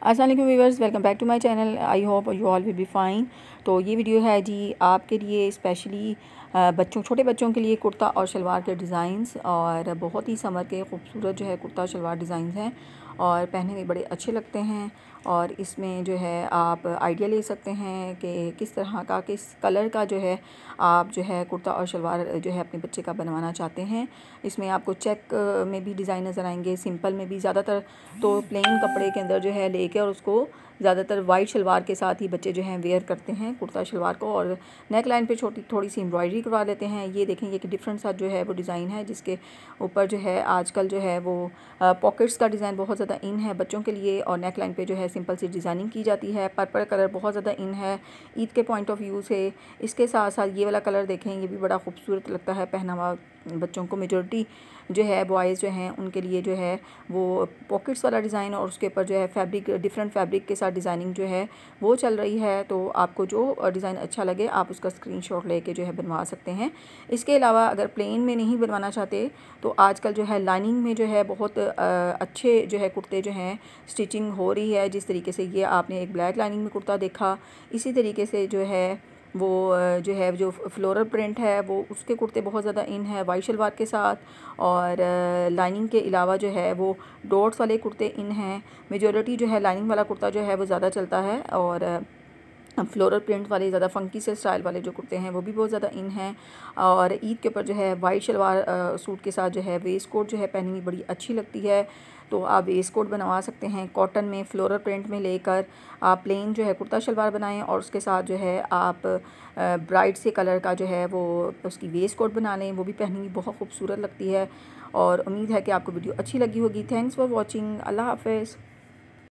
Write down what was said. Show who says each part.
Speaker 1: अस्सलाम वालेकुम viewers, welcome back to my channel. I hope you all will be fine. तो ये video है जी आपके लिए स्पेशली छोटे बच्चों के लिए कुर्ता और शलवार के डिज़ाइंस, और बहुत ही समर के खूबसूरत जो है कुर्ता शलवार डिज़ाइंस हैं और पहनने में बड़े अच्छे लगते हैं। और इसमें जो है आप आइडिया ले सकते हैं कि किस तरह का, किस कलर का जो है आप जो है कुर्ता और शलवार जो है अपने बच्चे का बनवाना चाहते हैं। इसमें आपको चेक में भी डिज़ाइन नज़र आएंगे, सिंपल में भी। ज़्यादातर तो प्लेन कपड़े के अंदर जो है लेके और उसको ज़्यादातर वाइट शलवार के साथ ही बच्चे जो हैं वेयर करते हैं कुर्ता शलवार को, और नेक लाइन पे थोड़ी सी एम्ब्रॉयडरी करवा लेते हैं। ये देखेंगे कि डिफरेंट सा जो है वो डिज़ाइन है, जिसके ऊपर जो है आजकल जो है वो पॉकेट्स का डिज़ाइन बहुत ज़्यादा इन है बच्चों के लिए, और नेक लाइन पे जो है सिंपल सी डिज़ाइनिंग की जाती है। पर्पल कलर बहुत ज़्यादा इन है ईद के पॉइंट ऑफ व्यू से। इसके साथ साथ ये वाला कलर देखें, ये भी बड़ा खूबसूरत लगता है पहना हुआ बच्चों को। मेजॉरिटी जो है बॉयज़ जो हैं उनके लिए जो है वो पॉकेट्स वाला डिज़ाइन, और उसके ऊपर जो है फैब्रिक, डिफरेंट फैब्रिक के साथ डिज़ाइनिंग जो है वो चल रही है। तो आपको जो डिज़ाइन अच्छा लगे आप उसका स्क्रीनशॉट लेके जो है बनवा सकते हैं। इसके अलावा अगर प्लेन में नहीं बनवाना चाहते तो आजकल जो है लाइनिंग में जो है बहुत अच्छे जो है कुर्ते जो हैं स्टिचिंग हो रही है। जिस तरीके से ये आपने एक ब्लैक लाइनिंग में कुर्ता देखा, इसी तरीके से जो है वो जो फ्लोरल प्रिंट है वो उसके कुर्ते बहुत ज़्यादा इन है वाइट शलवार के साथ। और लाइनिंग के अलावा जो है वो डॉट्स वाले कुर्ते इन हैं। मेजॉरिटी जो है लाइनिंग वाला कुर्ता जो है वो ज़्यादा चलता है, और फ्लोरल प्रिंट वाले ज़्यादा फंकी से स्टाइल वाले जो कुर्ते हैं वो भी बहुत ज़्यादा इन हैं। और ईद के ऊपर जो है वाइट शलवार सूट के साथ जो है वेस्ट कोट जो है पहननी में बड़ी अच्छी लगती है। तो आप वेस्ट कोट बनवा सकते हैं कॉटन में फ्लोरल प्रिंट में लेकर। आप प्लेन जो है कुर्ता शलवार बनाएं और उसके साथ जो है आप ब्राइट से कलर का जो है वो उसकी वेस्ट कोट बना लें, वो भी पहनने में बहुत खूबसूरत लगती है। और उम्मीद है कि आपको वीडियो अच्छी लगी होगी। Thanks for watching. अल्लाह हाफ़िज़।